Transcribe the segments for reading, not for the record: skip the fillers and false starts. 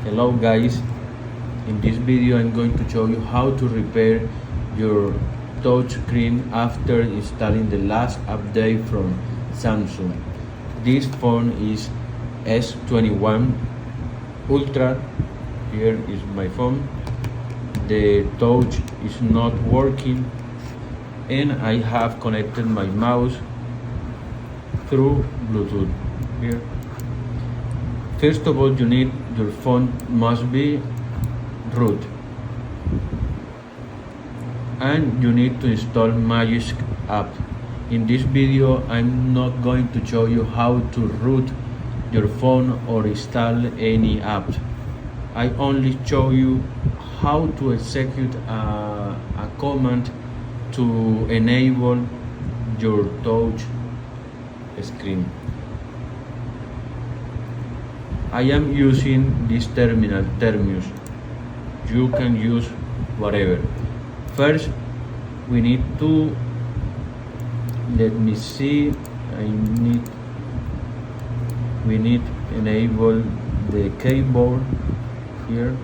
Hello guys, in this video I'm going to show you how to repair your touchscreen after installing the last update from Samsung. This phone is S21 Ultra. Here is my phone. The touch is not working and I have connected my mouse through Bluetooth here. First of all, your phone must be root, and you need to install Magisk app. In this video, I'm not going to show you how to root your phone or install any app. I only show you how to execute a command to enable your touch screen. I am using this terminus. You can use whatever. First, we need to, let me see, we need enable the keyboard here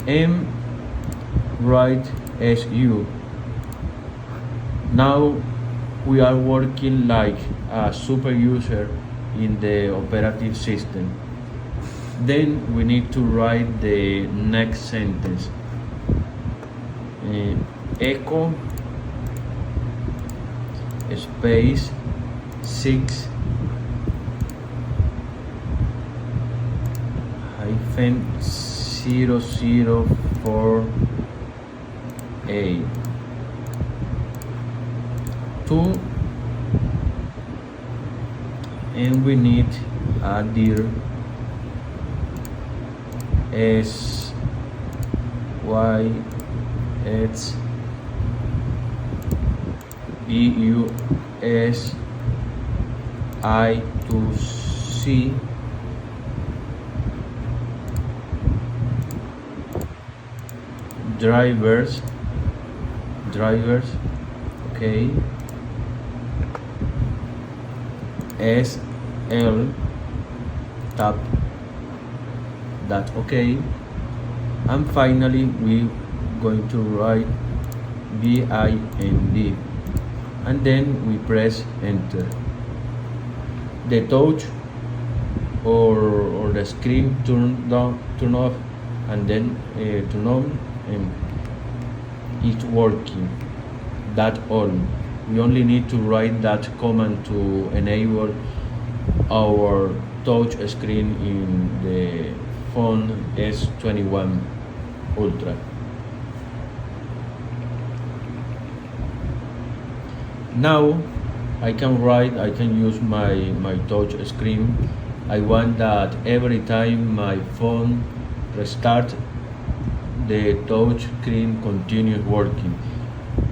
and write SU. Now we are working like a super user in the operative system. Then we need to write the next sentence. Echo space 6 hyphen 004A 2, and we need a dir s y x b u s I to c drivers, okay, SL tap that, okay, and finally we going to write bind and then we press enter. The touch or the screen turn off and then turn on, and it's working. That's all. We only need to write that command to enable our touch screen in the phone S21 Ultra. Now I can use my touch screen. I want that every time my phone restart, the touch screen continues working.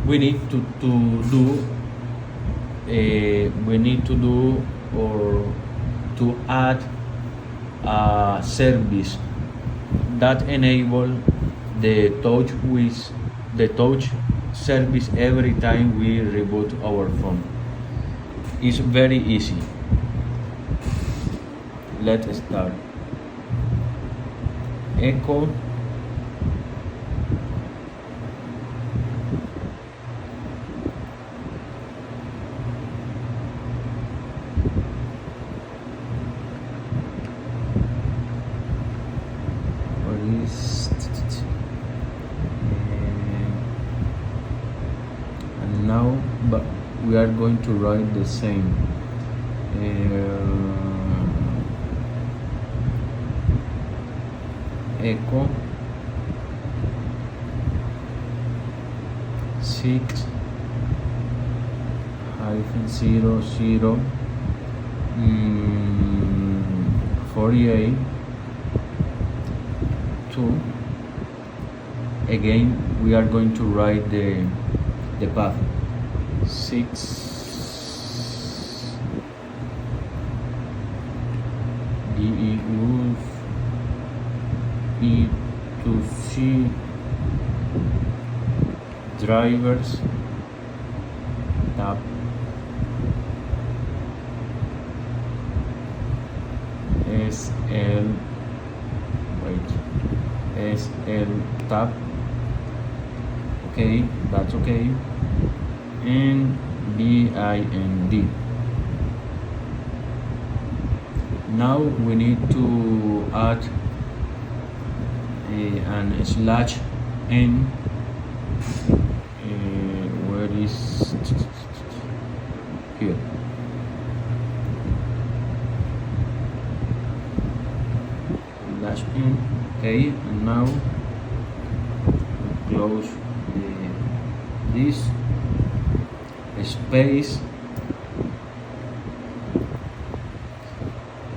We need to add a service that enable the touch service every time we reboot our phone. It's very easy. Let's start. Echo and now but we are going to write the same. Echo 6 hyphen 00 48 2. Again we are going to write the path 6 DEU E to C drivers tab SL, wait, SL tab. Okay, that's okay. And BIND. Now we need to add an slash n. Where is here? Slash n. Okay, and now we close this space,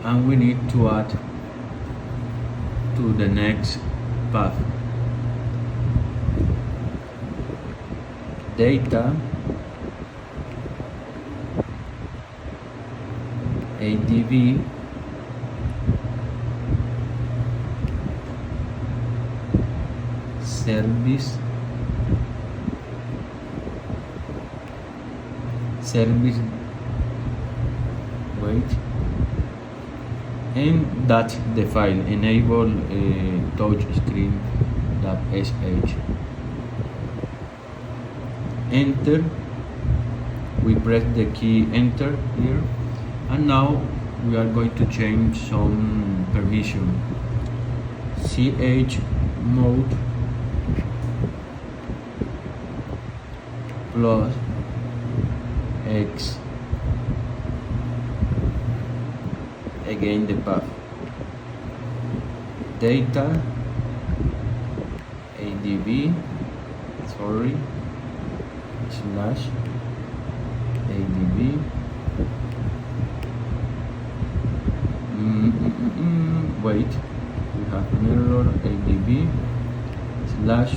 and we need to add to the next path data adv service wait, and that's the file enable touch screen.sh. Enter, we press the key enter here, and now we are going to change some permission. ch mode plus x, again the path data adv slash adv wait, we have an error, adv slash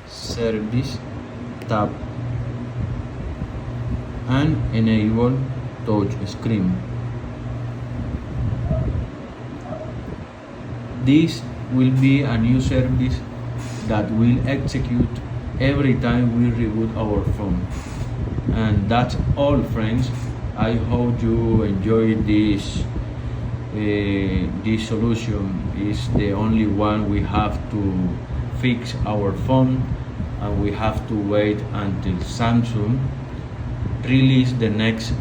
service tab and enable touch screen. This will be a new service that will execute every time we reboot our phone. And that's all, friends. I hope you enjoyed this. This solution is the only one we have to fix our phone, and we have to wait until Samsung release the next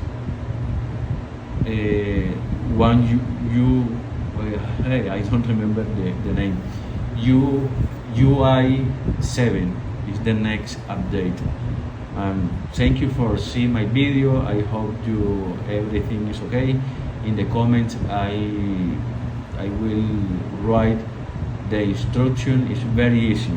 one. Hey, I don't remember the name. UI 7 is the next update. Thank you for seeing my video. I hope everything is okay. In the comments I will write the instruction. It's very easy.